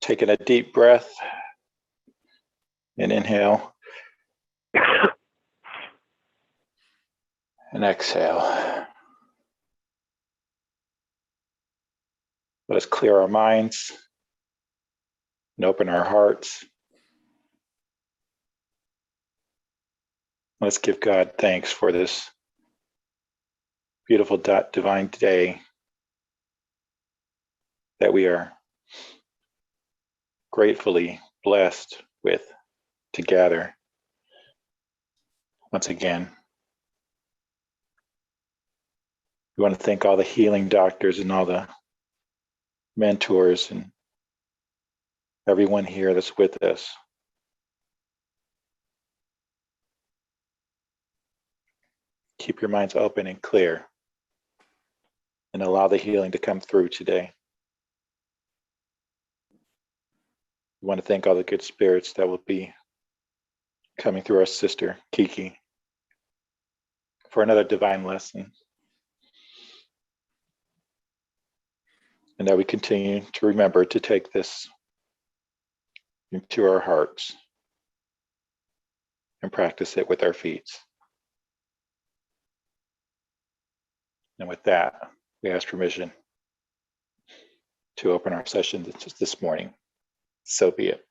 Taking a deep breath and inhale and exhale. Let us clear our minds and open our hearts. Let's give God thanks for this beautiful divine day that we are gratefully blessed with to gather once again. We want to thank all the healing doctors and all the mentors and everyone here that's with us. Keep your minds open and clear and allow the healing to come through today. We want to thank all the good spirits that will be coming through our sister, Kiki, for another divine lesson. And that we continue to remember to take this into our hearts and practice it with our feet. And with that, we ask permission to open our session this morning. So be it.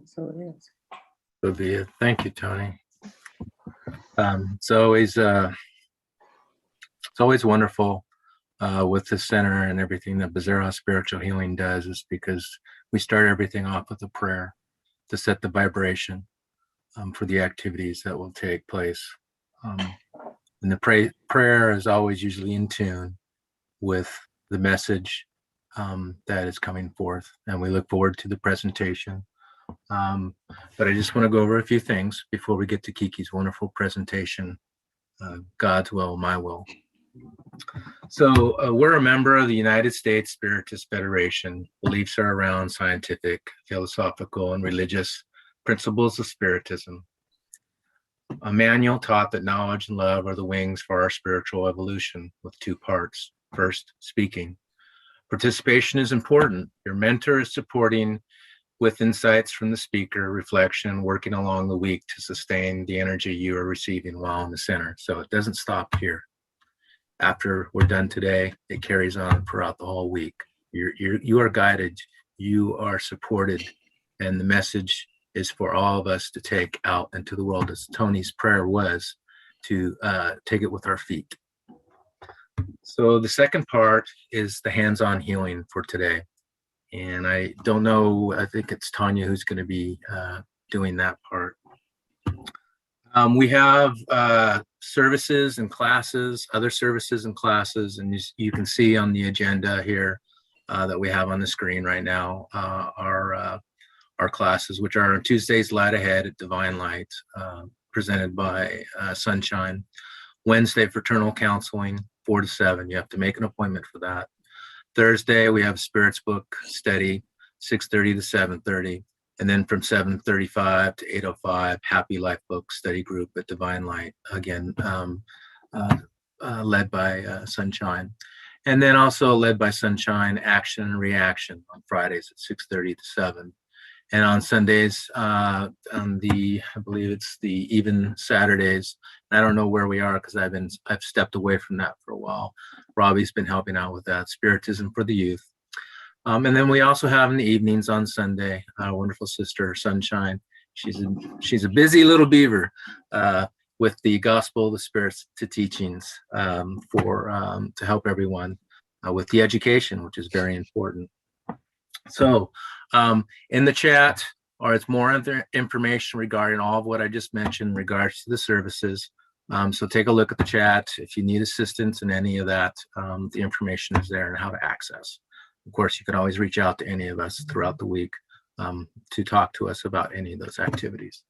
So it is. So be it. Thank you, Tony. It's always wonderful with the center and everything that Bezerra Spiritual Healing does, is because we start everything off with a prayer to set the vibration for the activities that will take place. And the prayer is always usually in tune with the message that is coming forth. And we look forward to the presentation. But I just want to go over a few things before we get to Kiki's wonderful presentation, God's Will, My Will. So we're a member of the United States Spiritist Federation. Beliefs are around scientific, philosophical, and religious principles of Spiritism. A manual taught that knowledge and love are the wings for our spiritual evolution, with two parts. First, speaking. Participation is important. Your mentor is supporting with insights from the speaker, reflection, working along the week to sustain the energy you are receiving while in the center. So it doesn't stop here. After we're done today, it carries on throughout the whole week. You are guided, you are supported, and the message is for all of us to take out into the world, as Tony's prayer was, to take it with our feet. So the second part is the hands-on healing for today. And I don't know, I think it's Tanya who's going to be doing that part. We have services and classes, other services and classes, and you can see on the agenda here that we have on the screen right now our classes, which are on Tuesdays, Light Ahead at Divine Light, presented by Sunshine. Wednesday, Fraternal Counseling, 4 to 7. You have to make an appointment for that. Thursday, we have Spirits Book Study, 6:30 to 7:30. And then from 7:35 to 8:05, Happy Life Book Study Group at Divine Light, again, led by Sunshine. And then also led by Sunshine, Action and Reaction on Fridays at 6:30 to 7. And on Sundays, I believe it's the even Saturdays. I don't know where we are because I've stepped away from that for a while. Robbie's been helping out with that, Spiritism for the Youth. And then we also have in the evenings on Sunday, our wonderful sister, Sunshine. She's a busy little beaver with the Gospel of the Spirits to teachings to help everyone with the education, which is very important. So in the chat, or it's more information regarding all of what I just mentioned in regards to the services. So take a look at the chat. If you need assistance in any of that, the information is there and how to access. Of course, you can always reach out to any of us throughout the week to talk to us about any of those activities.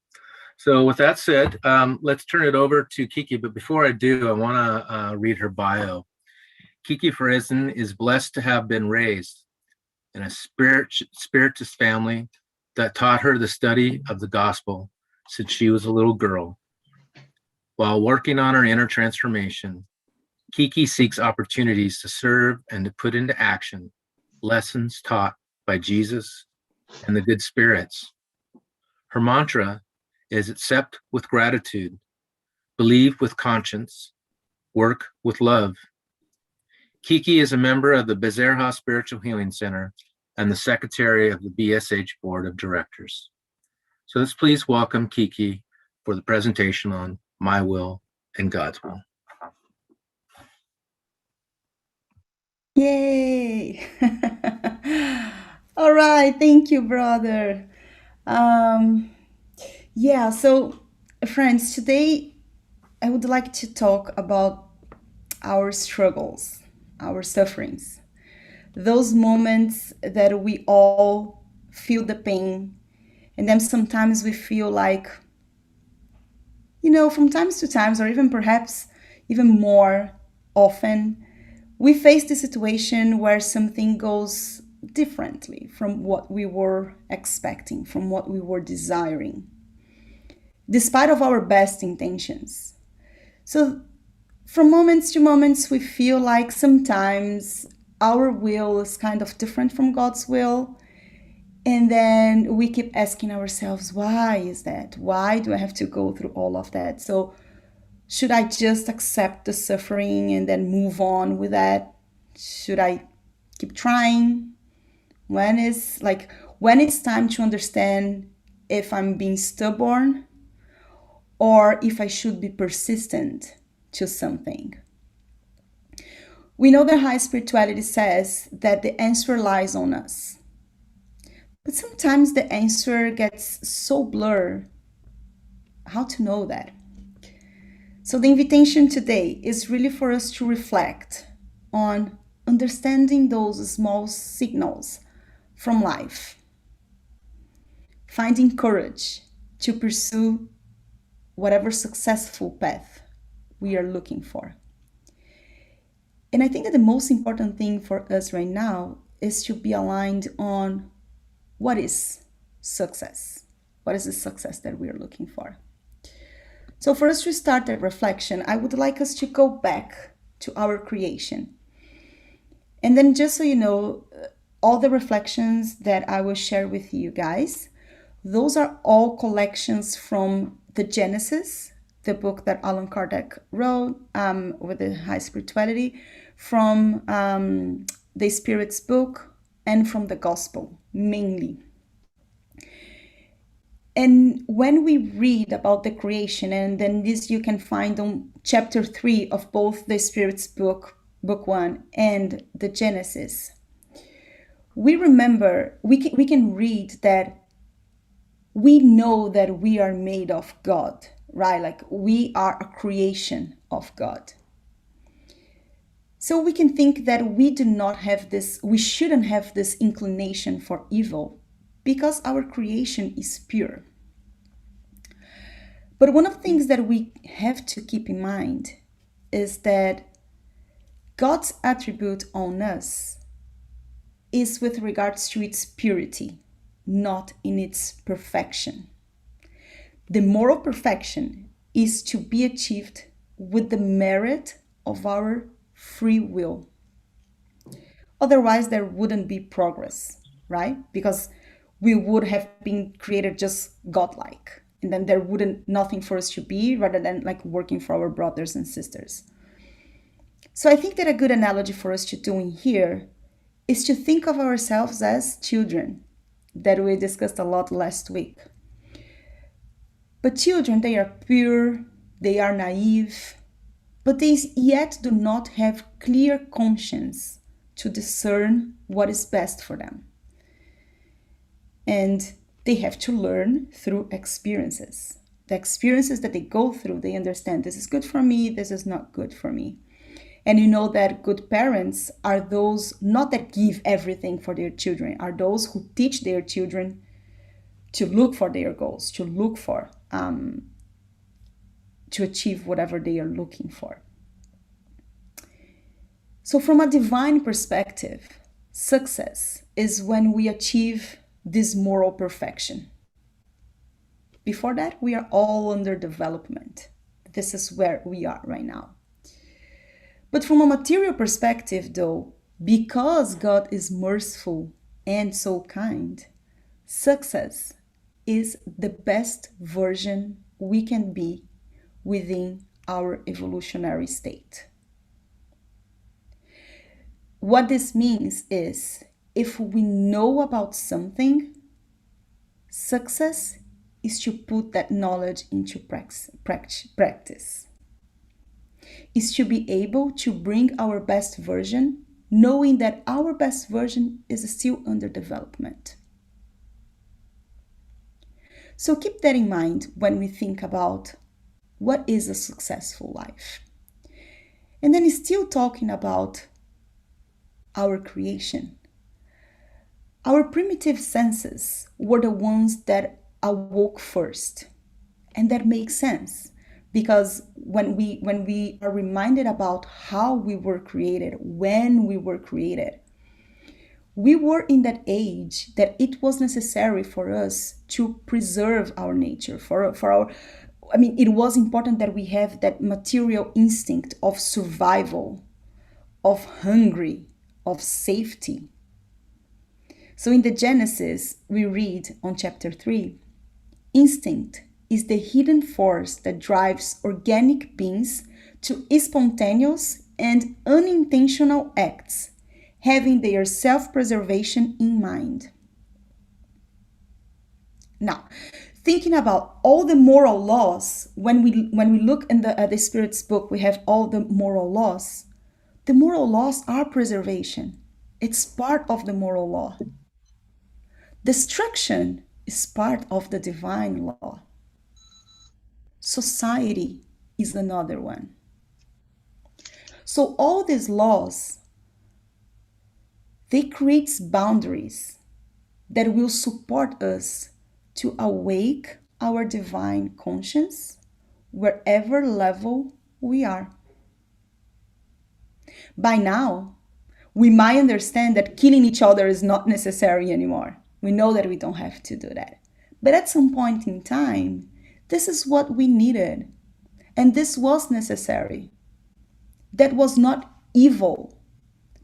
So with that said, let's turn it over to Kiki. But before I do, I want to read her bio. Kiki Feresin is blessed to have been raised in a spiritist family that taught her the study of the gospel since she was a little girl. While working on her inner transformation, Kiki seeks opportunities to serve and to put into action lessons taught by Jesus and the good spirits. Her mantra is accept with gratitude, believe with conscience, work with love. Kiki is a member of the Bezerra Spiritual Healing Center and the secretary of the BSH Board of Directors. So let's please welcome Kiki for the presentation on My Will and God's Will. Yay! All right, thank you, brother. Yeah, so friends, today I would like to talk about our struggles, our sufferings, those moments that we all feel the pain, and then sometimes we feel like, from times to times, or even perhaps even more often, we face the situation where something goes differently from what we were expecting, from what we were desiring, despite of our best intentions. So from moments to moments, we feel like sometimes our will is kind of different from God's will. And then we keep asking ourselves, why is that? Why do I have to go through all of that? So should I just accept the suffering and then move on with that? Should I keep trying? When it's time to understand if I'm being stubborn or if I should be persistent to something. We know that high spirituality says that the answer lies on us. But sometimes the answer gets so blurred. How to know that? So the invitation today is really for us to reflect on understanding those small signals from life, finding courage to pursue whatever successful path we are looking for. And I think that the most important thing for us right now is to be aligned on what is success. What is the success that we are looking for? So for us to start that reflection, I would like us to go back to our creation. And then just so you know, all the reflections that I will share with you guys, those are all collections from the Genesis, the book that Allan Kardec wrote with the high spirituality, from the Spirit's book, and from the Gospel, mainly. And when we read about the creation, and then this you can find on chapter 3 of both the Spirit's book, book 1, and the Genesis, we remember, we can read that we know that we are made of God, right? Like we are a creation of God. So we can think that we do not have this, we shouldn't have this inclination for evil because our creation is pure. But one of the things that we have to keep in mind is that God's attribute on us is with regards to its purity, not in its perfection. The moral perfection is to be achieved with the merit of our free will. Otherwise, there wouldn't be progress, right? Because we would have been created just godlike. And then there wouldn't nothing for us to be rather than like working for our brothers and sisters. So I think that a good analogy for us to do in here is to think of ourselves as children that we discussed a lot last week. But children, they are pure, they are naive, but they yet do not have clear conscience to discern what is best for them. And they have to learn through experiences. The experiences that they go through, they understand this is good for me, this is not good for me. And you know that good parents are those not that give everything for their children, are those who teach their children to look for their goals, to look for, to achieve whatever they are looking for. So from a divine perspective, success is when we achieve this moral perfection. Before that, we are all under development. This is where we are right now. But from a material perspective, though, because God is merciful and so kind, Success is the best version we can be within our evolutionary state. What this means is, if we know about something, success is to put that knowledge into practice. Is to be able to bring our best version, knowing that our best version is still under development. So keep that in mind when we think about what is a successful life. And then still talking about our creation. Our primitive senses were the ones that awoke first. And that makes sense, because when we are reminded about how we were created, when we were created, we were in that age that it was necessary for us to preserve our nature, it was important that we have that material instinct of survival, of hungry, of safety. So in the Genesis, we read on chapter 3, instinct is the hidden force that drives organic beings to spontaneous and unintentional acts, having their self-preservation in mind. Now, thinking about all the moral laws, when we look in the Spirit's book, we have all the moral laws. The moral laws are preservation. It's part of the moral law. Destruction is part of the divine law. Society is another one. So all these laws, they create boundaries that will support us to awake our divine conscience wherever level we are. By now, we might understand that killing each other is not necessary anymore. We know that we don't have to do that. But at some point in time, this is what we needed. And this was necessary. That was not evil,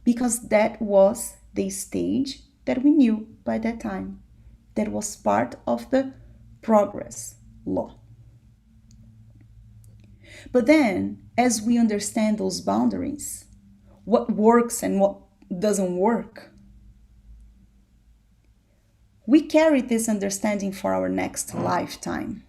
because that was the stage that we knew by that time. That was part of the progress law. But then, as we understand those boundaries, what works and what doesn't work, we carry this understanding for our next lifetime.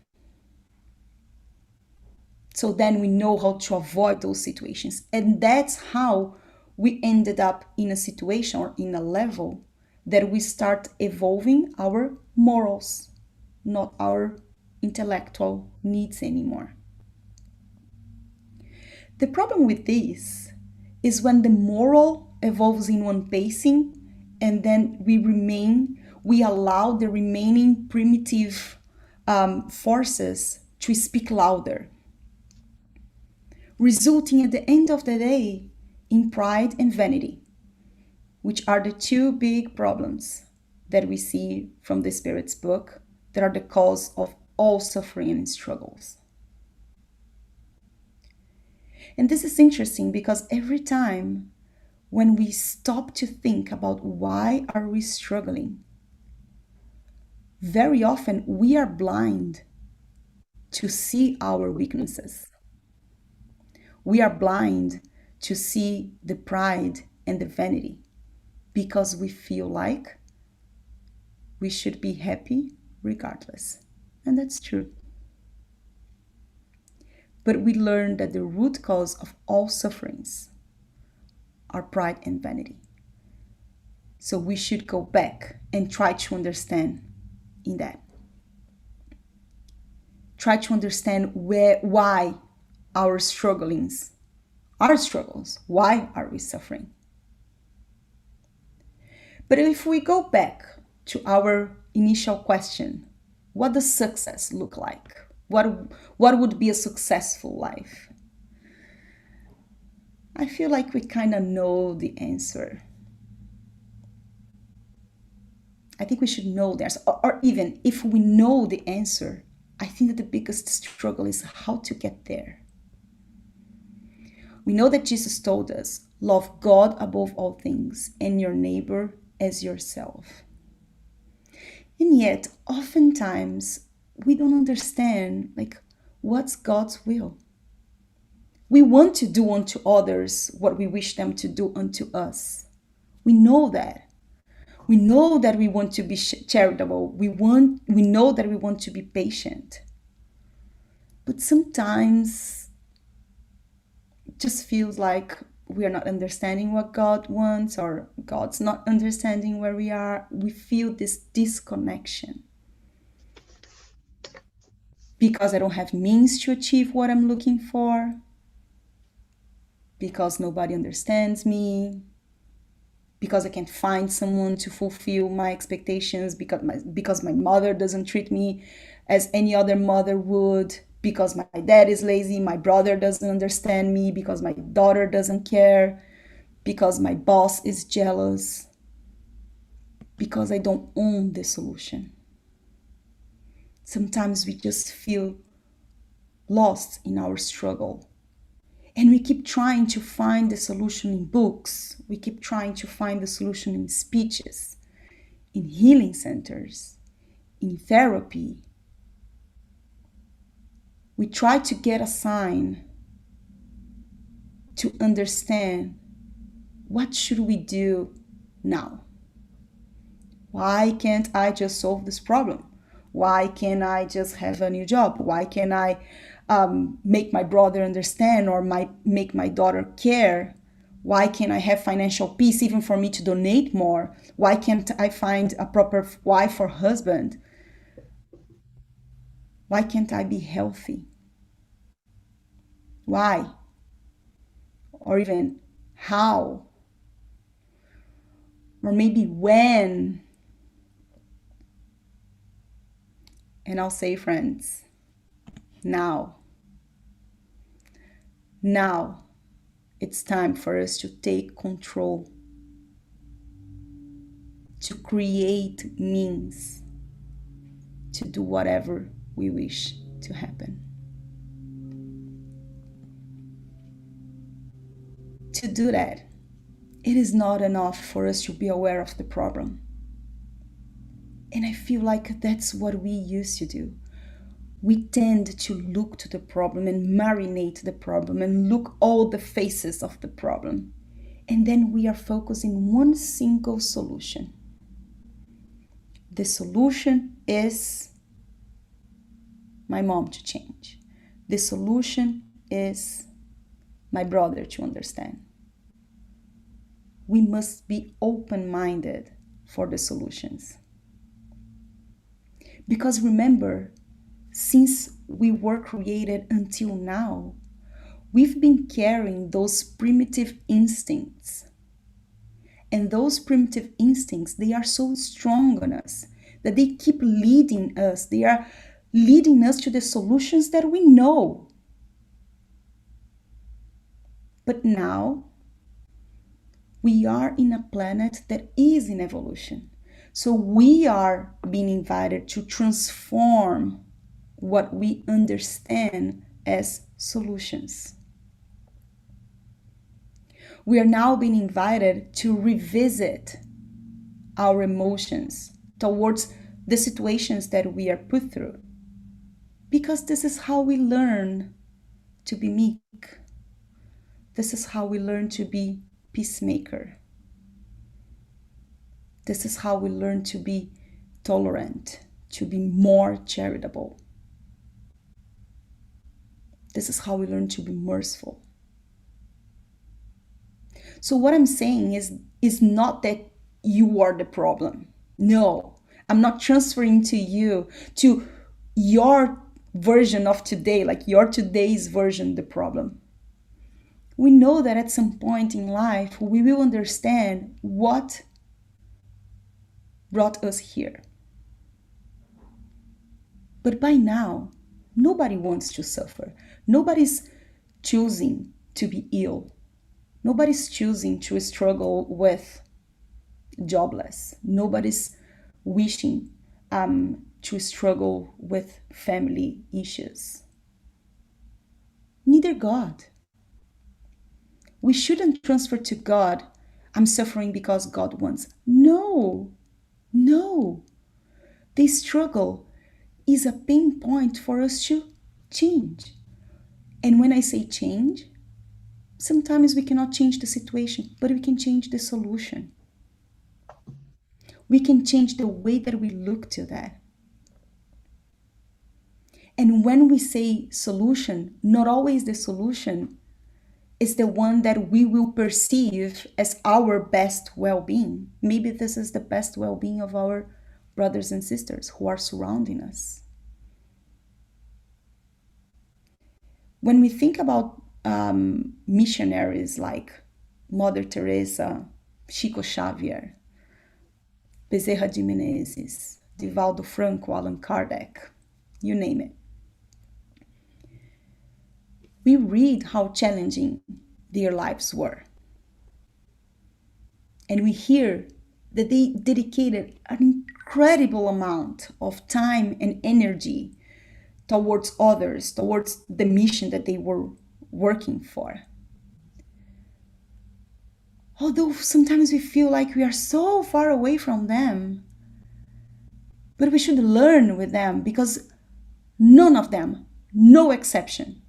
So then we know how to avoid those situations. And that's how we ended up in a situation or in a level that we start evolving our morals, not our intellectual needs anymore. The problem with this is when the moral evolves in one pacing, and then we allow the remaining primitive forces to speak louder, resulting at the end of the day in pride and vanity, which are the two big problems that we see from the Spirit's book that are the cause of all suffering and struggles. And this is interesting because every time when we stop to think about why are we struggling, very often we are blind to see our weaknesses. We are blind to see the pride and the vanity because we feel like we should be happy regardless. And that's true. But we learn that the root cause of all sufferings are pride and vanity. So we should go back and try to understand in that. Try to understand why our struggles. Why are we suffering? But if we go back to our initial question, what does success look like? What would be a successful life? I feel like we kind of know the answer. I think we should know the answer. Or even if we know the answer, I think that the biggest struggle is how to get there. We know that Jesus told us, love God above all things and your neighbor as yourself. And yet, oftentimes, we don't understand, like, what's God's will. We want to do unto others what we wish them to do unto us. We know that. We know that we want to be charitable. We know that we want to be patient. But sometimes it just feels like we are not understanding what God wants, or God's not understanding where we are. We feel this disconnection. Because I don't have means to achieve what I'm looking for. Because nobody understands me. Because I can't find someone to fulfill my expectations, because my mother doesn't treat me as any other mother would, because my dad is lazy, my brother doesn't understand me, because my daughter doesn't care, because my boss is jealous, because I don't own the solution. Sometimes we just feel lost in our struggle. And we keep trying to find the solution in books. We keep trying to find the solution in speeches, in healing centers, in therapy. We try to get a sign to understand, what should we do now? Why can't I just solve this problem? Why can't I just have a new job? Why can't I make my brother understand, or make my daughter care? Why can't I have financial peace, even for me to donate more? Why can't I find a proper wife or husband? Why can't I be healthy? Why? Or even how? Or maybe when? And I'll say, friends, now. Now it's time for us to take control, to create means to do whatever we wish to happen. To do that, it is not enough for us to be aware of the problem. And I feel like that's what we used to do. We tend to look to the problem and marinate the problem and look all the faces of the problem. And then we are focusing one single solution. The solution is my mom to change. The solution is my brother to understand. We must be open-minded for the solutions. Because remember, since we were created until now, we've been carrying those primitive instincts. And those primitive instincts, they are so strong on us that they keep leading us. They are leading us to the solutions that we know. But now, we are in a planet that is in evolution. So we are being invited to transform what we understand as solutions. We are now being invited to revisit our emotions towards the situations that we are put through. Because this is how we learn to be meek. This is how we learn to be peacemaker. This is how we learn to be tolerant, to be more charitable. This is how we learn to be merciful. So what I'm saying is not that you are the problem. No, I'm not transferring to you, to your version of today, like your today's version, the problem. We know that at some point in life, we will understand what brought us here. But by now, nobody wants to suffer. Nobody's choosing to be ill. Nobody's choosing to struggle with jobless. Nobody's wishing to struggle with family issues. Neither God. We shouldn't transfer to God, I'm suffering because God wants. No. The struggle is a pain point for us to change. And when I say change, sometimes we cannot change the situation, but we can change the solution. We can change the way that we look to that. And when we say solution, not always the solution is the one that we will perceive as our best well-being. Maybe this is the best well-being of our brothers and sisters who are surrounding us. When we think about missionaries like Mother Teresa, Chico Xavier, Bezerra de Menezes, Divaldo Franco, Allan Kardec, you name it, we read how challenging their lives were. And we hear that they dedicated an incredible amount of time and energy towards others, towards the mission that they were working for. Although sometimes we feel like we are so far away from them, but we should learn with them, because none of them, no exception,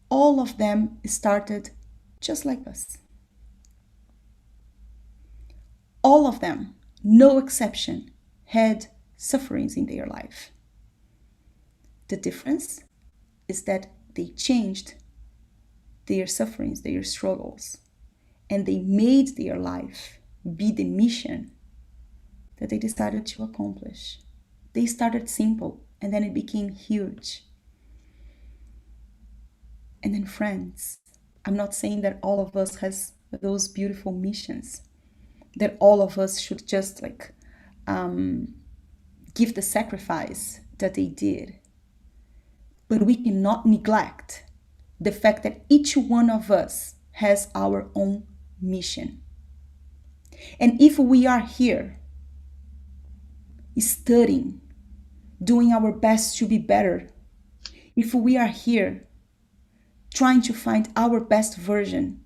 all of them started just like us. All of them, no exception, had sufferings in their life. The difference is that they changed their sufferings, their struggles, and they made their life be the mission that they decided to accomplish. They started simple, and then it became huge. And then, friends, I'm not saying that all of us has those beautiful missions, that all of us should just give the sacrifice that they did. But we cannot neglect the fact that each one of us has our own mission. And if we are here studying, doing our best to be better, if we are here trying to find our best version,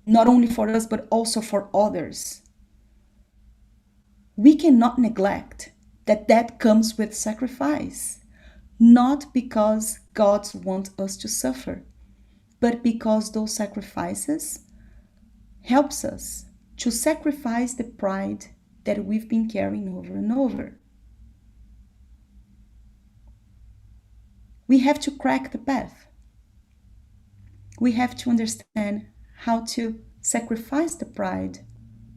not only for us, but also for others, we cannot neglect that that comes with sacrifice, not because God wants us to suffer, but because those sacrifices helps us to sacrifice the pride that we've been carrying over and over. We have to crack the path. We have to understand how to sacrifice the pride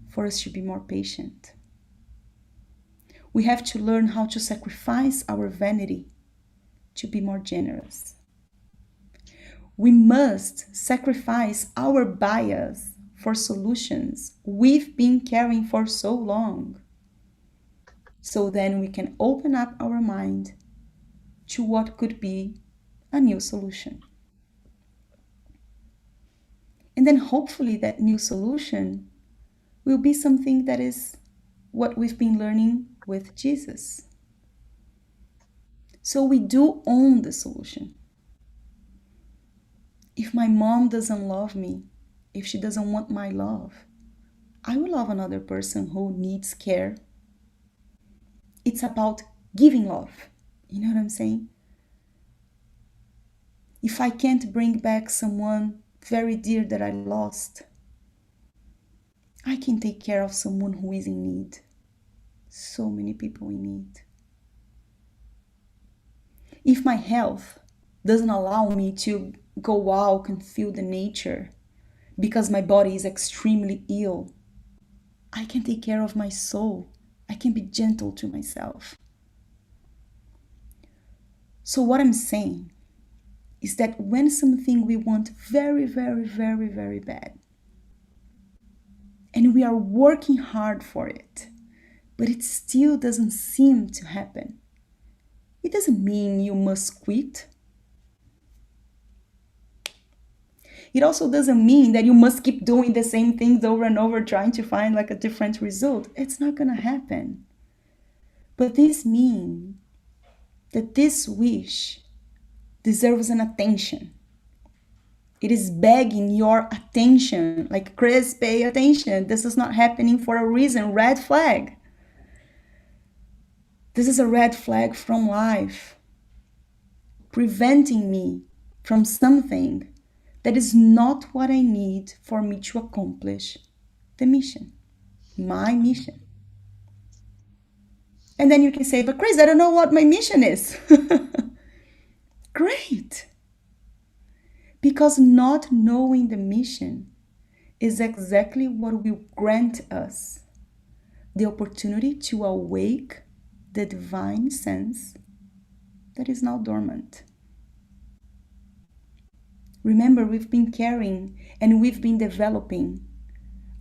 for us to be more patient. We have to learn how to sacrifice our vanity to be more generous. We must sacrifice our bias for solutions we've been carrying for so long. So then we can open up our mind to what could be a new solution. And then hopefully that new solution will be something that is what we've been learning with Jesus. So we do own the solution. If my mom doesn't love me, if she doesn't want my love, I will love another person who needs care. It's about giving love. You know what I'm saying? If I can't bring back someone very dear that I lost, I can take care of someone who is in need. So many people in need. If my health doesn't allow me to go out and feel the nature because my body is extremely ill, I can take care of my soul. I can be gentle to myself. So what I'm saying is that when something we want very, very, very, very bad, and we are working hard for it, but it still doesn't seem to happen, it doesn't mean you must quit. It also doesn't mean that you must keep doing the same things over and over, trying to find a different result. It's not going to happen. But this means that this wish deserves an attention. It is begging your attention. Like, Chris, pay attention. This is not happening for a reason. Red flag. This is a red flag from life, preventing me from something that is not what I need for me to accomplish the mission, my mission. And then you can say, but Chris, I don't know what my mission is. Great. Because not knowing the mission is exactly what will grant us the opportunity to awake the divine sense that is now dormant. Remember, we've been carrying and we've been developing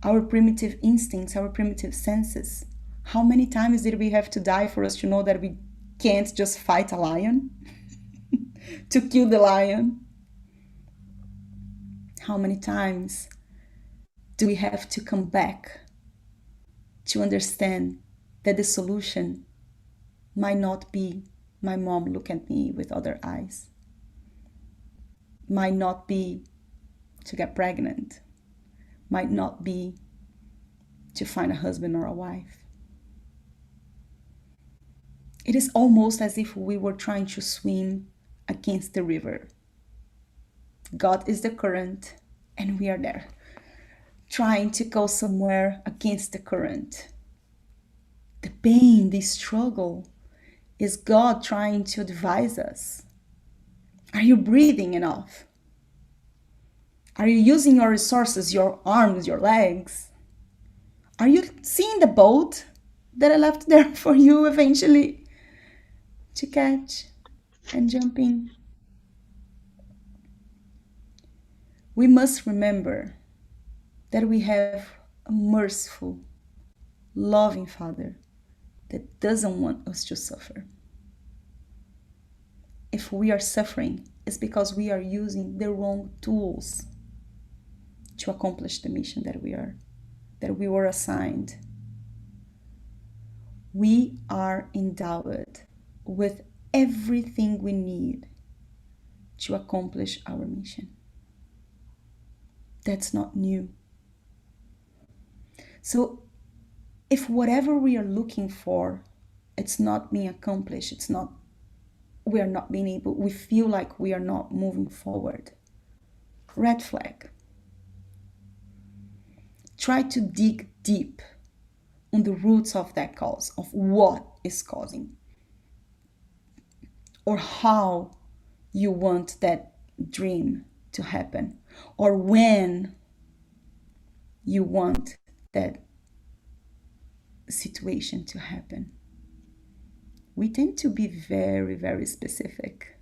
our primitive instincts, our primitive senses. How many times did we have to die for us to know that we can't just fight a lion? To kill the lion? How many times do we have to come back to understand that the solution might not be my mom look at me with other eyes, might not be to get pregnant, might not be to find a husband or a wife. It is almost as if we were trying to swim against the river. God is the current, and we are there, trying to go somewhere against the current. The pain, the struggle, is God trying to advise us. Are you breathing enough? Are you using your resources, your arms, your legs? Are you seeing the boat that I left there for you eventually to catch and jump in? We must remember that we have a merciful, loving Father that doesn't want us to suffer. If we are suffering, it's because we are using the wrong tools to accomplish the mission that we were assigned. We are endowed with everything we need to accomplish our mission. That's not new. So if whatever we are looking for, it's not being accomplished, we are not being able, we feel like we are not moving forward. Red flag. Try to dig deep on the roots of that cause, of what is causing, or how you want that dream to happen, or when you want that situation to happen. We tend to be very, very specific.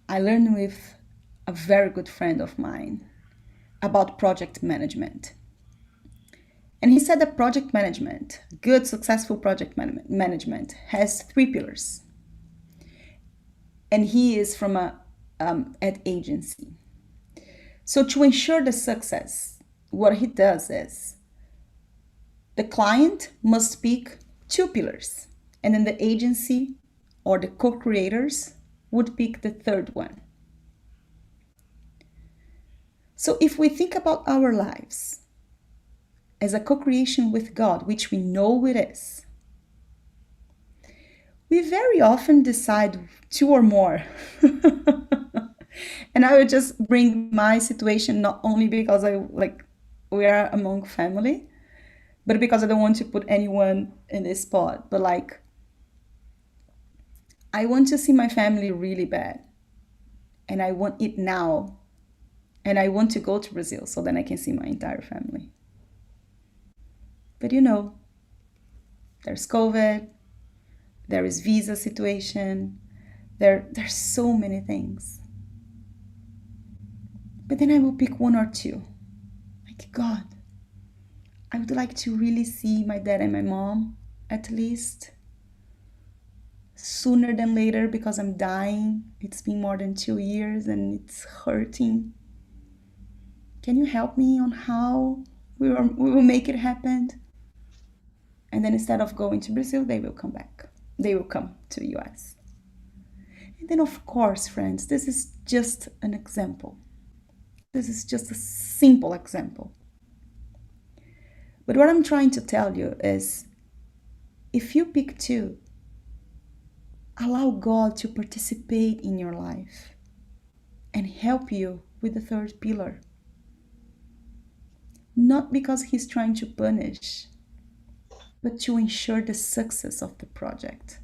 I learned with a very good friend of mine about project management. And he said that project management, good, successful project management, has 3 pillars. And he is from an ad agency. So to ensure the success, what he does is the client must pick 2 pillars, and then the agency or the co-creators would pick the 3rd one. So if we think about our lives as a co-creation with God, which we know it is, we very often decide 2 or more. And I would just bring my situation, not only because we are among family, but because I don't want to put anyone in this spot. But I want to see my family really bad. And I want it now. And I want to go to Brazil so then I can see my entire family. But there's COVID, there is visa situation, there's so many things. But then I will pick 1 or 2. God, I would like to really see my dad and my mom, at least sooner than later, because I'm dying. It's been more than 2 years and it's hurting. Can you help me on how we will make it happen? And then instead of going to Brazil, they will come back. They will come to the US. And then, of course, friends, this is just an example. This is just a simple example. But what I'm trying to tell you is, if you pick two, allow God to participate in your life and help you with the third pillar. Not because He's trying to punish, but to ensure the success of the project.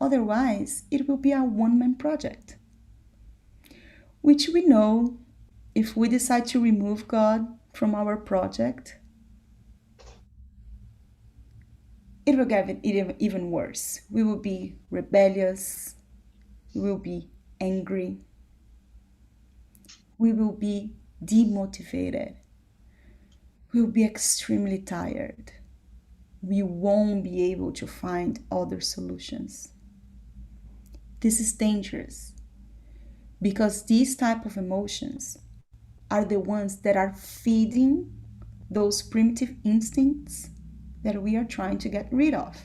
Otherwise, it will be a one-man project, which we know, if we decide to remove God from our project, it will get it even worse. We will be rebellious, we will be angry, we will be demotivated, we will be extremely tired. We won't be able to find other solutions. This is dangerous because these type of emotions are the ones that are feeding those primitive instincts that we are trying to get rid of.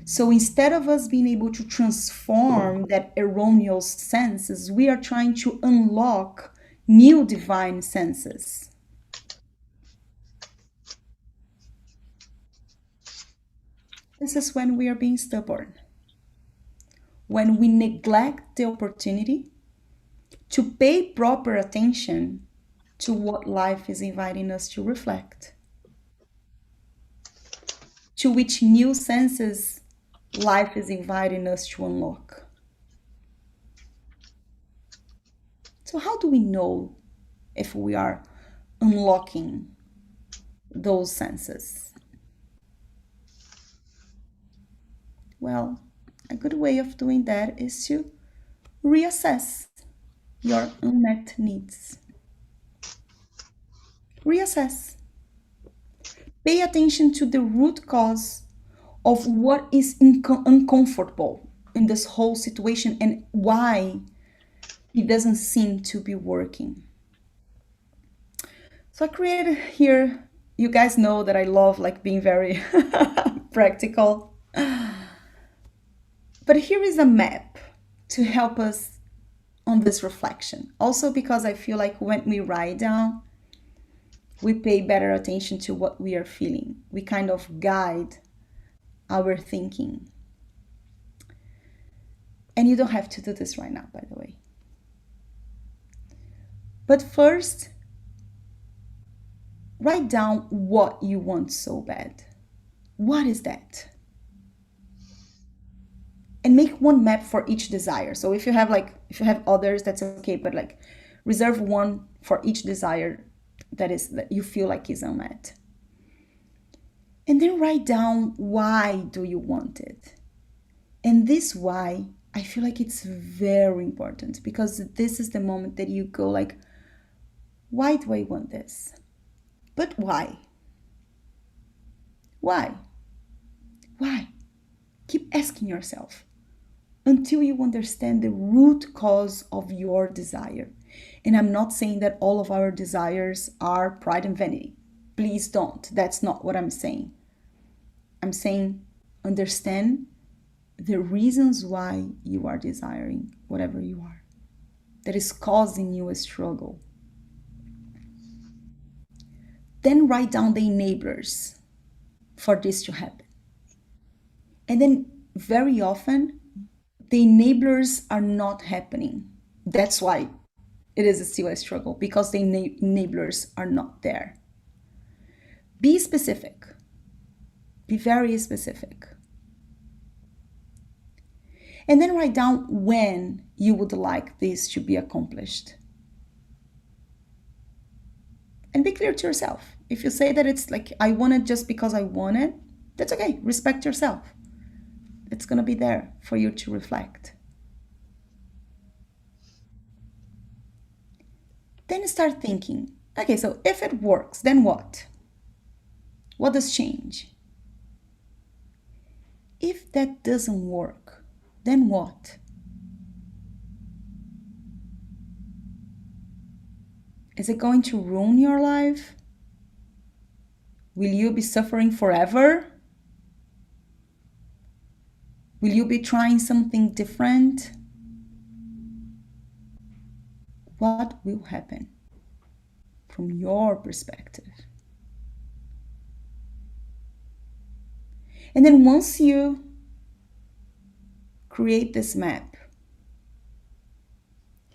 So instead of us being able to transform that erroneous senses, we are trying to unlock new divine senses. This is when we are being stubborn, when we neglect the opportunity to pay proper attention to what life is inviting us to reflect, to which new senses life is inviting us to unlock. So how do we know if we are unlocking those senses? Well, a good way of doing that is to reassess your unmet needs. Reassess. Pay attention to the root cause of what is uncomfortable in this whole situation and why it doesn't seem to be working. So I created here, you guys know that I love like being very practical. But here is a map to help us on this reflection. Also because I feel like when we write down, we pay better attention to what we are feeling. We kind of guide our thinking. And you don't have to do this right now, by the way. But first, write down what you want so bad. What is that? And make one map for each desire. So if you have others, that's okay, but like reserve one for each desire that you feel like is unmet. And then write down, why do you want it? And this why, I feel like it's very important, because this is the moment that you go like, why do I want this? But why? Why? Why? Keep asking yourself until you understand the root cause of your desire. And I'm not saying that all of our desires are pride and vanity. Please don't. That's not what I'm saying. I'm saying understand the reasons why you are desiring whatever you are, that is causing you a struggle. Then write down the enablers for this to happen. And then very often, the enablers are not happening. That's why it is still a struggle, because the enablers are not there. Be specific. Be very specific. And then write down when you would like this to be accomplished. And be clear to yourself. If you say that it's like, I want it just because I want it, that's okay. Respect yourself. It's going to be there for you to reflect. Then start thinking, okay, so if it works, then what? What does change? If that doesn't work, then what? Is it going to ruin your life? Will you be suffering forever? Will you be trying something different? What will happen? from your perspective. And then once you create this map,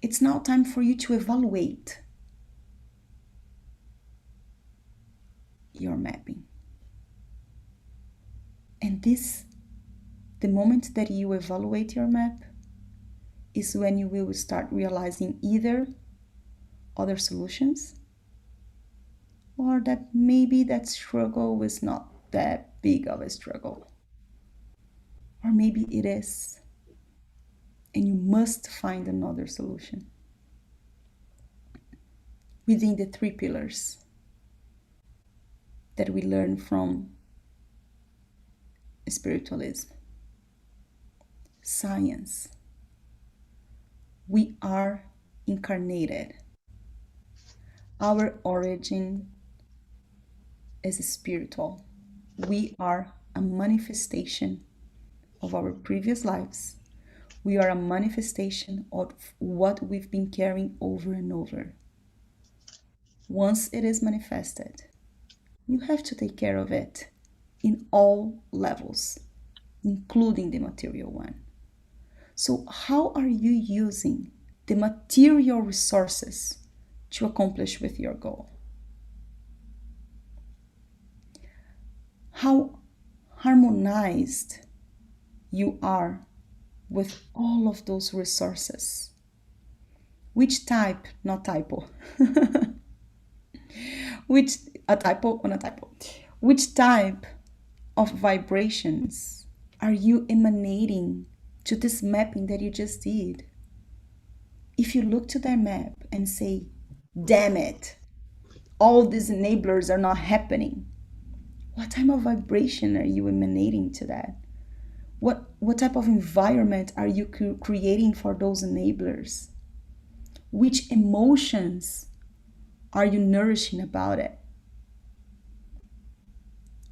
it's now time for you to evaluate your mapping. And the moment that you evaluate your map, is when you will start realizing either other solutions, or that maybe that struggle was not that big of a struggle. Or maybe it is, and you must find another solution within the 3 pillars that we learn from spiritualism. Science. We are incarnated. Our origin is spiritual. We are a manifestation of our previous lives. We are a manifestation of what we've been carrying over and over. Once it is manifested, you have to take care of it in all levels, including the material one. So how are you using the material resources to accomplish with your goal? How harmonized you are with all of those resources? Which type, not typo, which type of vibrations are you emanating to this mapping that you just did? If you look to that map and say, damn it, all these enablers are not happening, what type of vibration are you emanating to that? What type of environment are you creating for those enablers? Which emotions are you nourishing about it?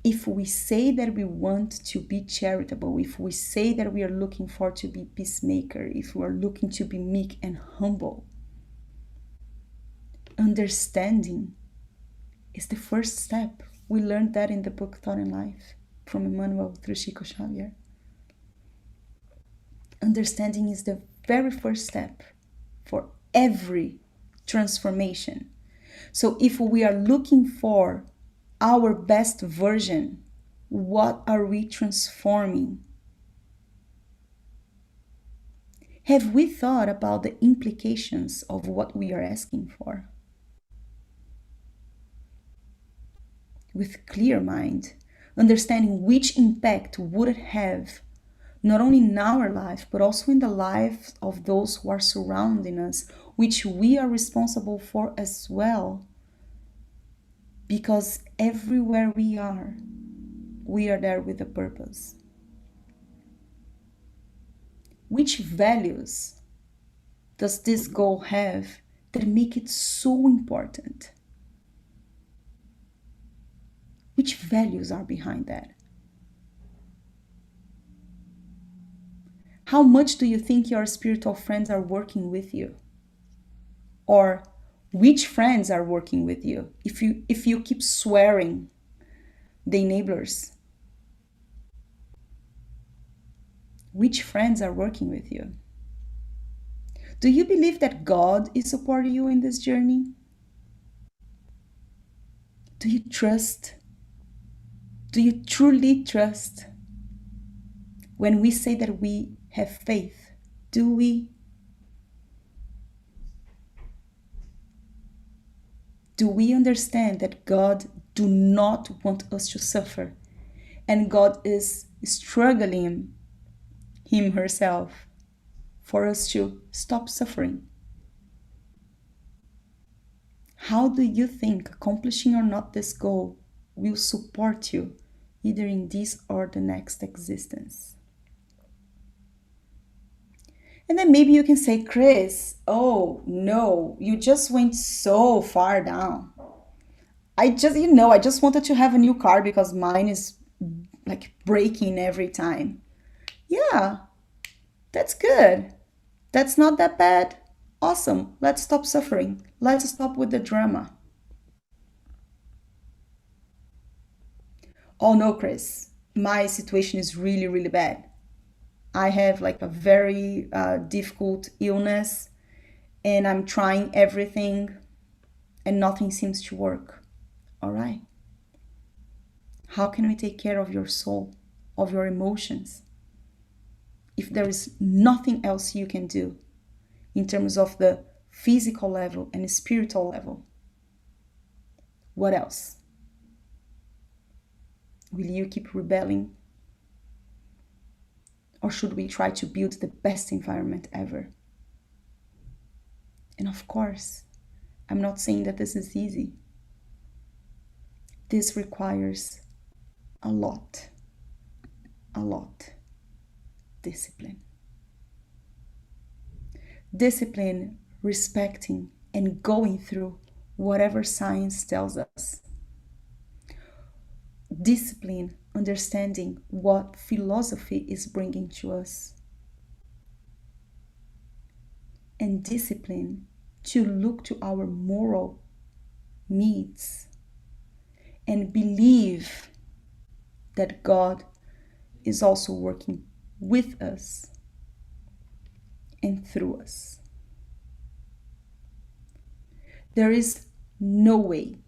If we say that we want to be charitable, if we say that we are looking for to be peacemaker, if we are looking to be meek and humble, understanding is the first step. We learned that in the book Thought and Life from Emmanuel through Chico Xavier. Understanding is the very first step for every transformation. So if we are looking for our best version, what are we transforming? Have we thought about the implications of what we are asking for? With clear mind, understanding which impact would it have, not only in our life, but also in the lives of those who are surrounding us, which we are responsible for as well. Because everywhere we are there with a purpose. Which values does this goal have that make it so important? Which values are behind that? How much do you think your spiritual friends are working with you? Or which friends are working with you? If you keep swearing the enablers, which friends are working with you? Do you believe that God is supporting you in this journey? Do you trust? Do you truly trust? When we say that we have faith, do we? Do we understand that God do not want us to suffer, and God is struggling him herself for us to stop suffering? How do you think accomplishing or not this goal will support you either in this or the next existence? And then maybe you can say, Chris, oh no, you just went so far down. I just wanted to have a new car because mine is like breaking every time. Yeah, that's good. That's not that bad. Awesome. Let's stop suffering. Let's stop with the drama. oh no, Chris, my situation is really, really bad. I have like a very difficult illness and I'm trying everything and nothing seems to work. All right. How can we take care of your soul, of your emotions, if there is nothing else you can do in terms of the physical level and spiritual level? What else? Will you keep rebelling? Or should we try to build the best environment ever? And of course, I'm not saying that this is easy. This requires a lot discipline. Discipline, respecting and going through whatever science tells us. Discipline, understanding what philosophy is bringing to us. And discipline to look to our moral needs and believe that God is also working with us and through us. There is no way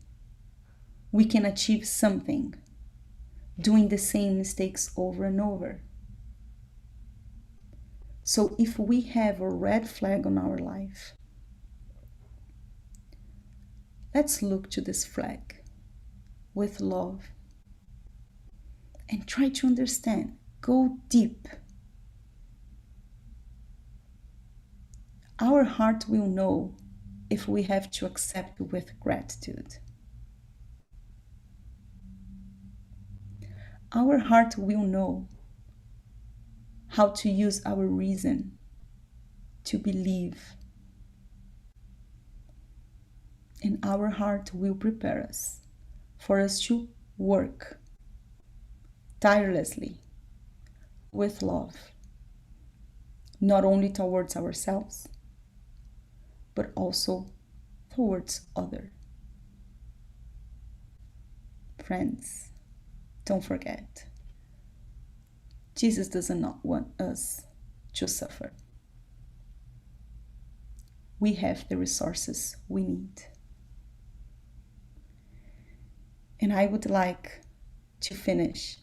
we can achieve something doing the same mistakes over and over. So if we have a red flag on our life, let's look to this flag with love and try to understand. Go deep. Our heart will know if we have to accept with gratitude. Our heart will know how to use our reason to believe. And our heart will prepare us for us to work tirelessly with love, not only towards ourselves, but also towards others. Friends, don't forget, Jesus does not want us to suffer. We have the resources we need. And I would like to finish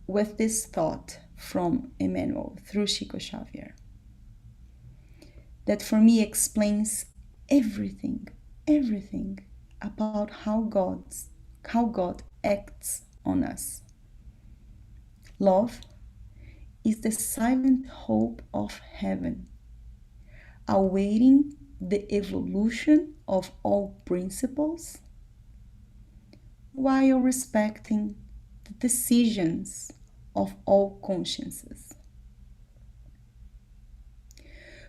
with this thought from Emmanuel through Chico Xavier, that for me explains everything about how God acts on us. Love is the silent hope of heaven, awaiting the evolution of all principles while respecting the decisions of all consciences.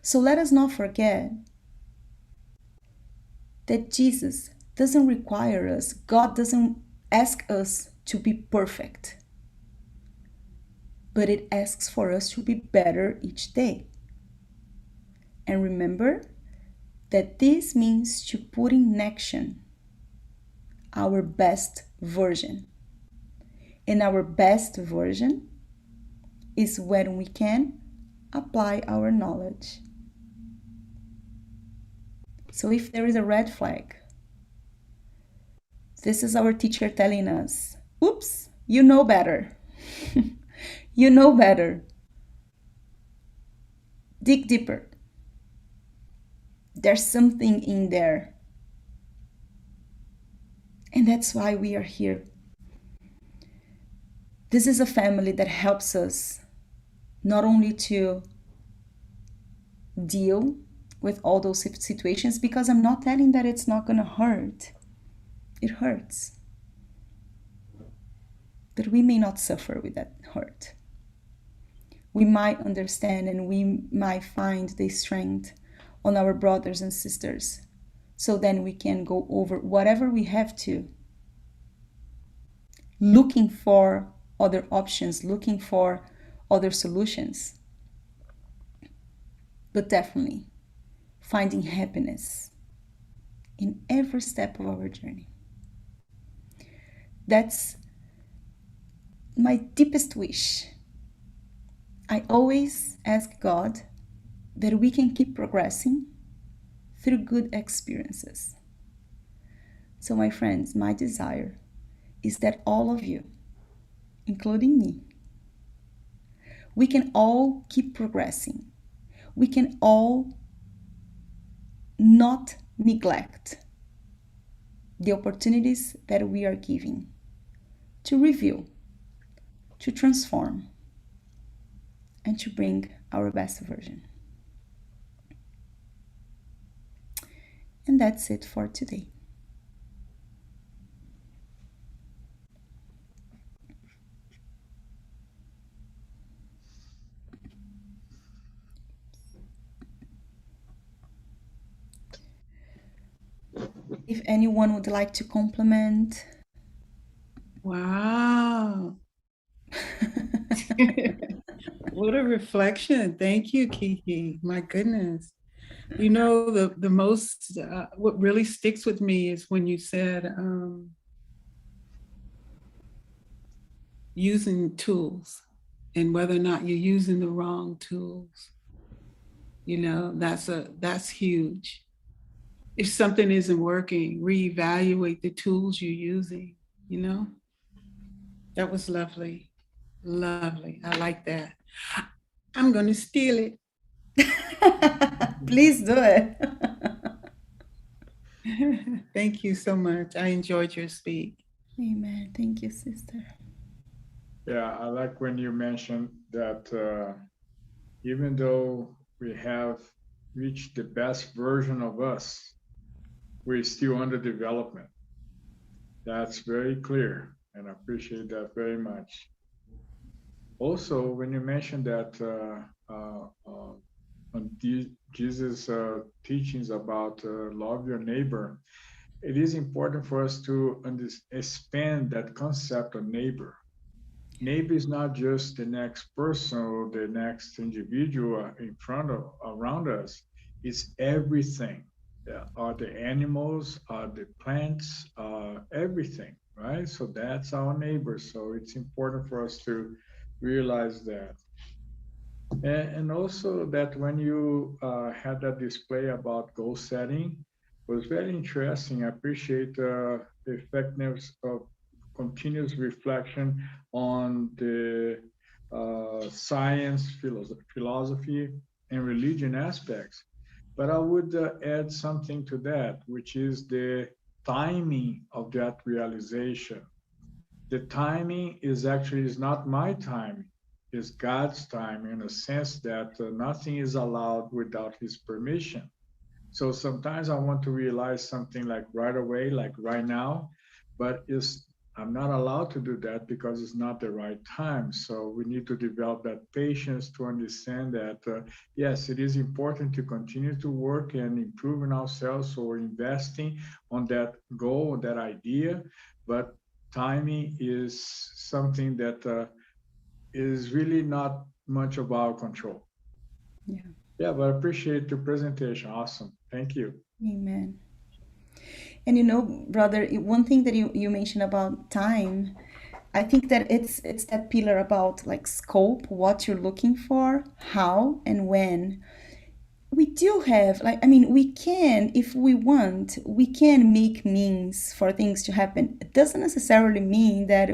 So let us not forget that Jesus doesn't require us, God doesn't ask us to be perfect, but it asks for us to be better each day. And remember that this means to put in action our best version. And our best version is when we can apply our knowledge. So if there is a red flag, this is our teacher telling us, oops, you know better. You know better. Dig deeper. There's something in there. And that's why we are here. This is a family that helps us not only to deal with all those situations, because I'm not telling that it's not going to hurt. It hurts. But we may not suffer with that hurt. We might understand and we might find the strength on our brothers and sisters. So then we can go over whatever we have to, looking for other options, looking for other solutions. But definitely finding happiness in every step of our journey. That's my deepest wish. I always ask God that we can keep progressing through good experiences. So, my friends, my desire is that all of you, including me, we can all keep progressing. We can all not neglect the opportunities that we are giving to review, to transform, and to bring our best version. And that's it for today. If anyone would like to compliment. Wow. What a reflection. Thank you, Kiki. My goodness. You know, the most, what really sticks with me is when you said using tools and whether or not you're using the wrong tools. You know, that's huge. If something isn't working, reevaluate the tools you're using, you know? That was lovely. Lovely. I like that. I'm going to steal it. Please do it. Thank you so much. I enjoyed your speak. Amen. Thank you, sister. Yeah, I like when you mentioned that even though we have reached the best version of us, we're still under development. That's very clear, and I appreciate that very much. Also, when you mentioned that on Jesus' teachings about love your neighbor, it is important for us to expand that concept of neighbor. Neighbor is not just the next person or the next individual in front of around us. It's everything. Are the animals, are the plants, everything, right? So that's our neighbor. So it's important for us to realize that. And also that when you had that display about goal setting, was very interesting. I appreciate the effectiveness of continuous reflection on the science, philosophy, and religion aspects. But I would add something to that, which is the timing of that realization. The timing is not my time, is God's time, in a sense that nothing is allowed without his permission. So sometimes I want to realize something like right away, like right now, but I'm not allowed to do that because it's not the right time. So we need to develop that patience to understand that yes, it is important to continue to work and improving ourselves or investing on that goal, that idea, but timing is something that is really not much of our control. Yeah. Yeah, but I appreciate your presentation. Awesome. Thank you. Amen. And you know, brother, one thing that you mentioned about time, I think that it's that pillar about like scope, what you're looking for, how and when. We do have, like, I mean, we can, if we want, we can make means for things to happen. It doesn't necessarily mean that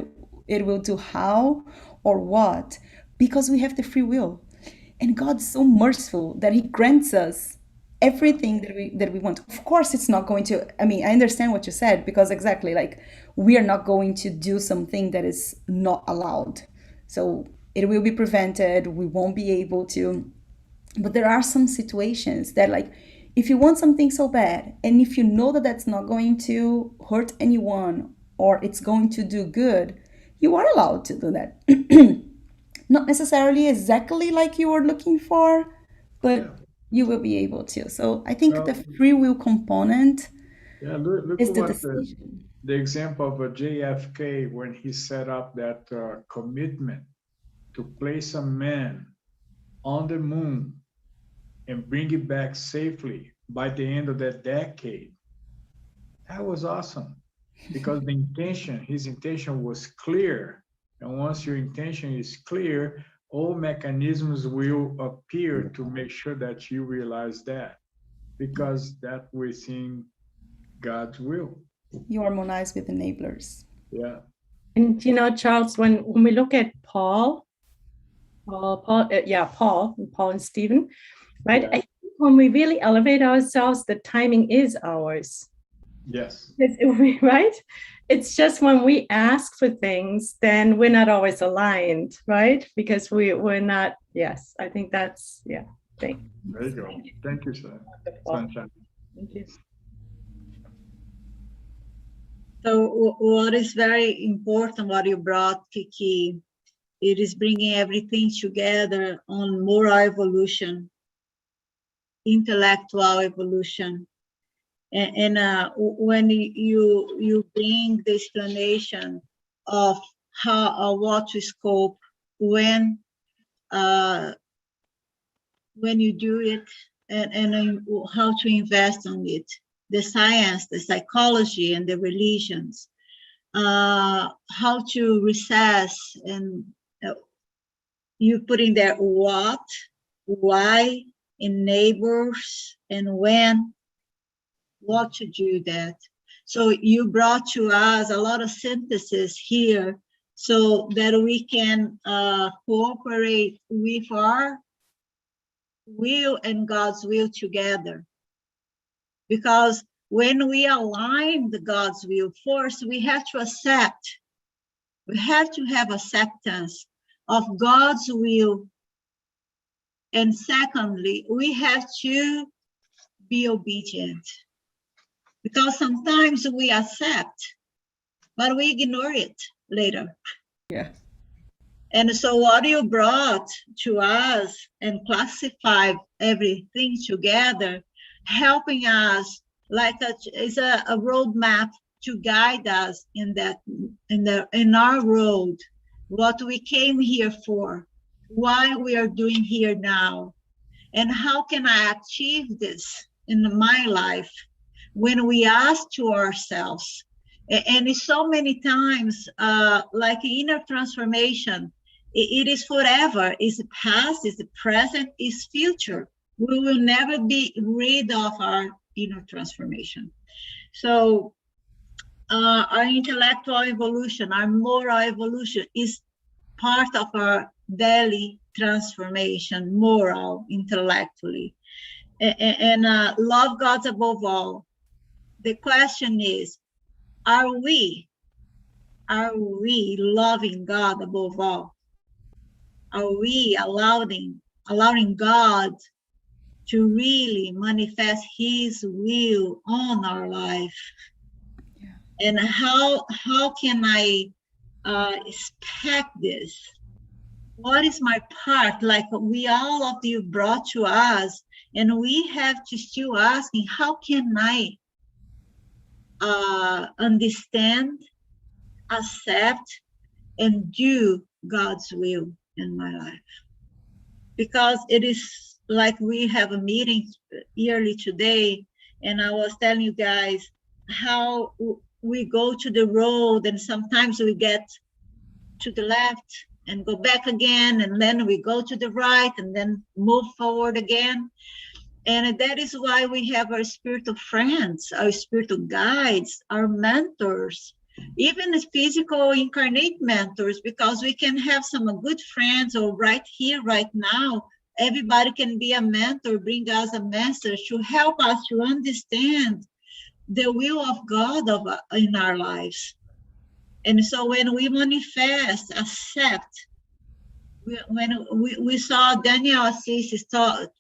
it will do how or what, because we have the free will. And God's so merciful that he grants us everything that we want. Of course, it's not going to, I mean, I understand what you said, because exactly, like, we are not going to do something that is not allowed. So it will be prevented. We won't be able to. But there are some situations that, like, if you want something so bad, and if you know that that's not going to hurt anyone or it's going to do good, you are allowed to do that. Not necessarily exactly like you were looking for, but Yeah. you will be able to. So I think the Well, free will component yeah, look is at the what decision. the example of JFK when he set up that commitment to place a man on the moon and bring it back safely by the end of that decade. That was awesome. because his intention was clear. And once your intention is clear, all mechanisms will appear to make sure that you realize that, because that within God's will. You harmonize with enablers. Yeah. And Charles, when we look at Paul and Stephen, right? Yeah. I think when we really elevate ourselves, the timing is ours. Yes. Right? It's just when we ask for things, then we're not always aligned, right? Because we're not. Yes, I think that's There you go. Thank you, sir. Sunshine. Thank you. So what is very important, what you brought, Kiki, it is bringing everything together on moral evolution, intellectual evolution. And when you bring the explanation of how what to scope when you do it, and how to invest on it, the science, the psychology, and the religions, how to recess, and you put in there what, why, enablers, and when, what to do that. So you brought to us a lot of synthesis here so that we can cooperate with our will and God's will together. Because when we align the God's will, first we have to accept, we have to have acceptance of God's will. And secondly, we have to be obedient. Because sometimes we accept, but we ignore it later. Yeah. And so what you brought to us and classified everything together, helping us like is a roadmap to guide us in our road, what we came here for, why we are doing here now, and how can I achieve this in my life. When we ask to ourselves, and so many times, like inner transformation, it is forever, it's past, it's present, it's future. We will never be rid of our inner transformation. So our intellectual evolution, our moral evolution is part of our daily transformation, moral, intellectually. And love God above all. The question is, are we loving God above all? Are we allowing God to really manifest his will on our life? Yeah. And how can I expect this? What is my part? Like all of you brought to us, and we have to still asking, how can I understand, accept, and do God's will in my life? Because it is like we have a meeting yearly today, and I was telling you guys how we go to the road, and sometimes we get to the left and go back again, and then we go to the right and then move forward again. And that is why we have our spiritual friends, our spiritual guides, our mentors, even as physical incarnate mentors, because we can have some good friends, or right here, right now, everybody can be a mentor, bring us a message to help us to understand the will of God in our lives. And so when we manifest, accept, when we saw Daniel Assis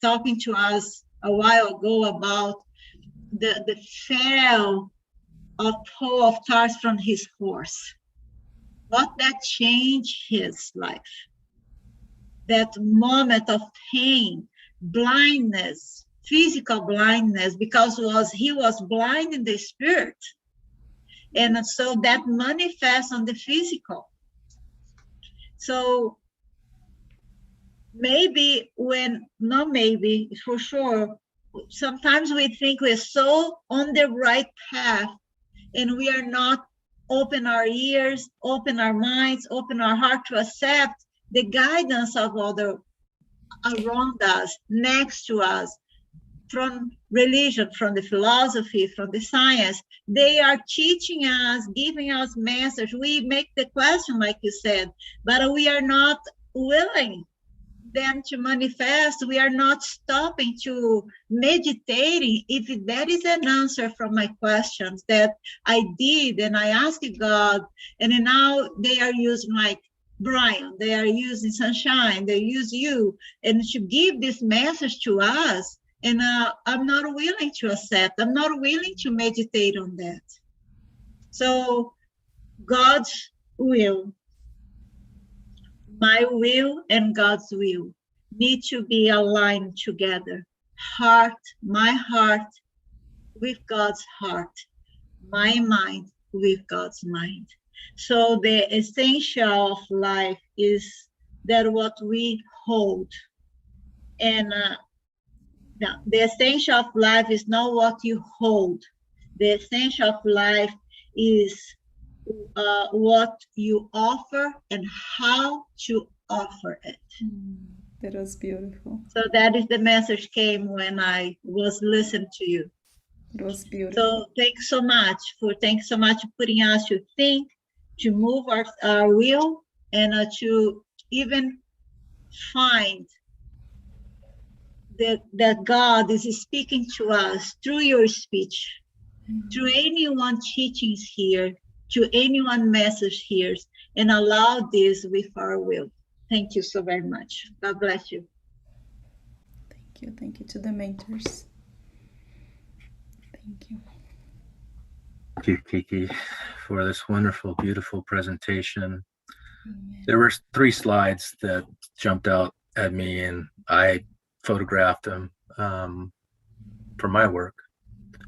talking to us a while ago about the fall of Paul of Tarsus from his horse, what that changed his life. That moment of pain, blindness, physical blindness, because he was blind in the spirit. And so that manifests on the physical. So maybe not maybe, for sure, sometimes we think we're so on the right path and we are not open our ears, open our minds, open our heart to accept the guidance of other around us, next to us, from religion, from the philosophy, from the science. They are teaching us, giving us message. We make the question, like you said, but we are not willing them to manifest. We are not stopping to meditating. If that is an answer from my questions that I did and I asked God, and then now they are using like Brian, they are using Sunshine, they use you, and to give this message to us. And I'm not willing to accept. I'm not willing to meditate on that. So God's will, my will and God's will need to be aligned together. My heart with God's heart, my mind with God's mind. So the essential of life is that what we hold. And the essential of life is not what you hold. The essential of life is what you offer and how to offer it. That was beautiful. So that is the message came when I was listening to you. It was beautiful. So thanks so much for putting us to think, to move our will, and to even find that God is speaking to us through your speech, through anyone teachings here, to anyone message here, and allow this with our will. Thank you so very much. God bless you. Thank you. Thank you to the mentors. Thank you. Thank you, Kiki, for this wonderful, beautiful presentation. Amen. There were 3 slides that jumped out at me, and I photographed them for my work,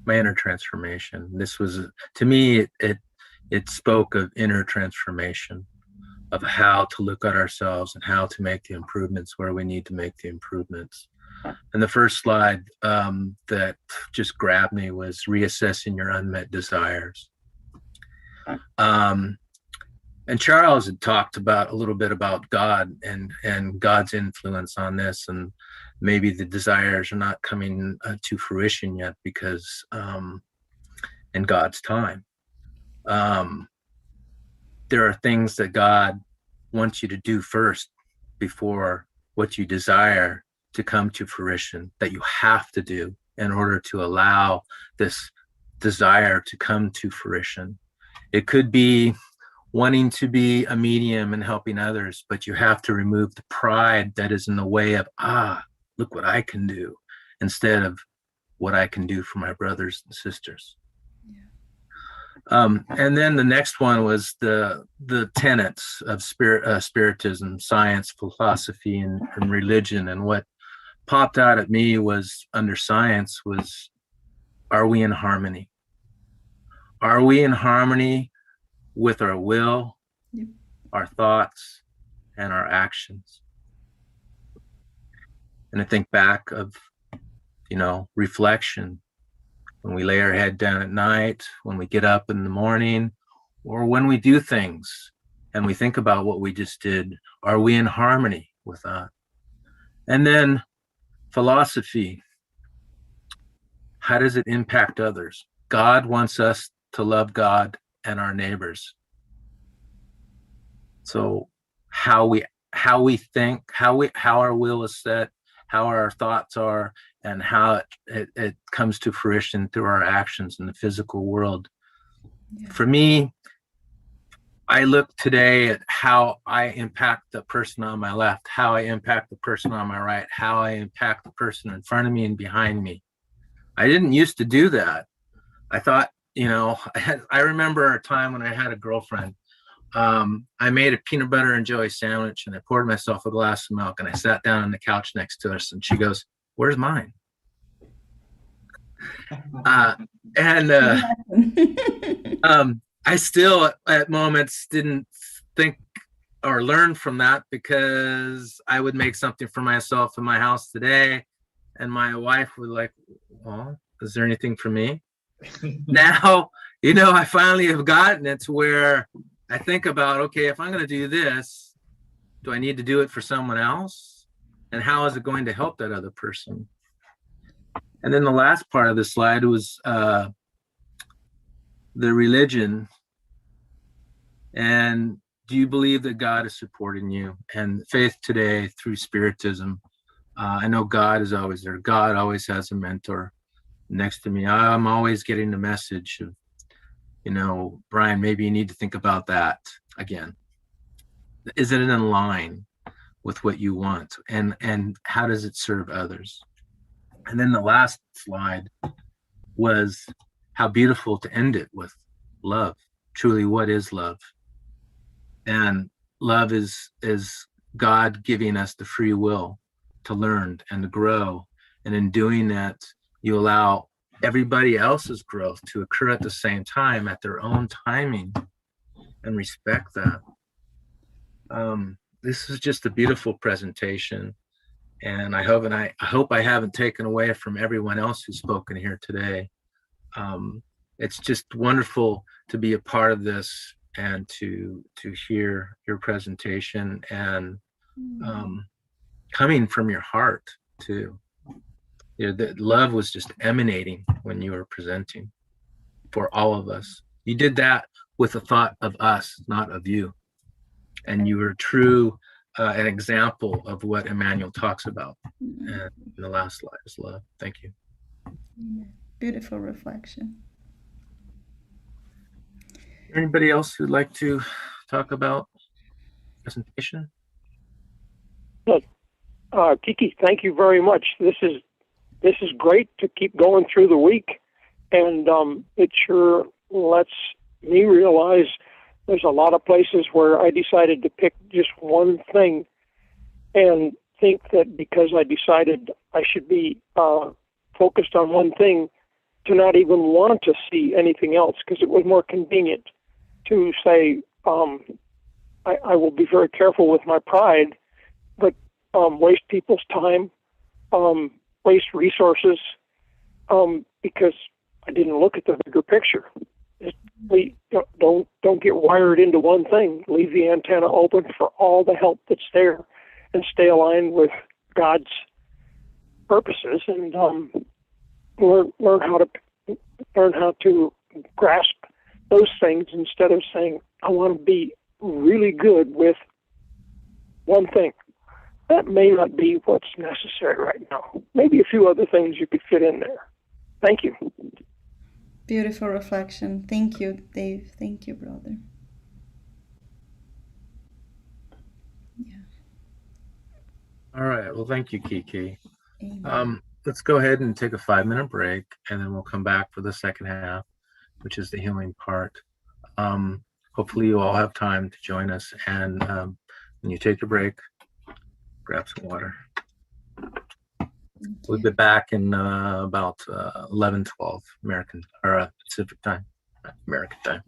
my inner transformation. This was, to me, it spoke of inner transformation, of how to look at ourselves and how to make the improvements where we need to make the improvements. And the first slide that just grabbed me was reassessing your unmet desires. And Charles had talked about a little bit about God and God's influence on this, and maybe the desires are not coming to fruition yet because in God's time. There are things that God wants you to do first before what you desire to come to fruition, that you have to do in order to allow this desire to come to fruition. It could be wanting to be a medium and helping others, but you have to remove the pride that is in the way of, look what I can do, instead of what I can do for my brothers and sisters. And then the next one was the tenets of spiritism, science, philosophy, and religion. And what popped out at me was, under science, was, are we in harmony? Are we in harmony with our will, our thoughts, and our actions? And I think back of, reflection. When we lay our head down at night, when we get up in the morning, or when we do things and we think about what we just did, are we in harmony with that? And then philosophy. How does it impact others? God wants us to love God and our neighbors. So how we think, how our will is set, how our thoughts are, and how it comes to fruition through our actions in the physical world. Yeah. For me, I look today at how I impact the person on my left, how I impact the person on my right, how I impact the person in front of me and behind me. I didn't used to do that. I thought, I remember a time when I had a girlfriend. I made a peanut butter and jelly sandwich, and I poured myself a glass of milk, and I sat down on the couch next to us, and she goes, "Where's mine?" I still at moments didn't think or learn from that, because I would make something for myself in my house today, and my wife would like, "Well, is there anything for me?" Now I finally have gotten it to where I think about, okay, if I'm going to do this, do I need to do it for someone else? And how is it going to help that other person? And then the last part of the slide was the religion. And do you believe that God is supporting you? And faith today through Spiritism. I know God is always there. God always has a mentor next to me. I'm always getting the message of, Brian, maybe you need to think about that again. Is it in line with what you want? And how does it serve others? And then the last slide was how beautiful to end it with love. Truly, what is love? And love is God giving us the free will to learn and to grow. And in doing that, you allow everybody else's growth to occur at the same time, at their own timing, and respect that. This is just a beautiful presentation. And I hope I haven't taken away from everyone else who's spoken here today. It's just wonderful to be a part of this and to hear your presentation and coming from your heart too. The love was just emanating when you were presenting for all of us. You did that with a thought of us, not of you. And you were true, an example of what Emmanuel talks about. And the last slide is love. Thank you. Beautiful reflection. Anybody else who'd like to talk about presentation? Kiki, thank you very much. This is great to keep going through the week, and it sure lets me realize there's a lot of places where I decided to pick just one thing and think that because I decided I should be focused on one thing, to not even want to see anything else, because it was more convenient to say, I will be very careful with my pride, but waste people's time, waste resources, because I didn't look at the bigger picture. We don't get wired into one thing. Leave the antenna open for all the help that's there, and stay aligned with God's purposes, and learn how to grasp those things instead of saying, I want to be really good with one thing. That may not be what's necessary right now. Maybe a few other things you could fit in there. Thank you. Beautiful reflection. Thank you, Dave. Thank you, brother. Yeah. All right. Well, thank you, Kiki. Amen. Let's go ahead and take a 5-minute break, and then we'll come back for the second half, which is the healing part. Hopefully you all have time to join us, and when you take your break, grab some water. We'll be back in about 11:12 American or Pacific time, American time.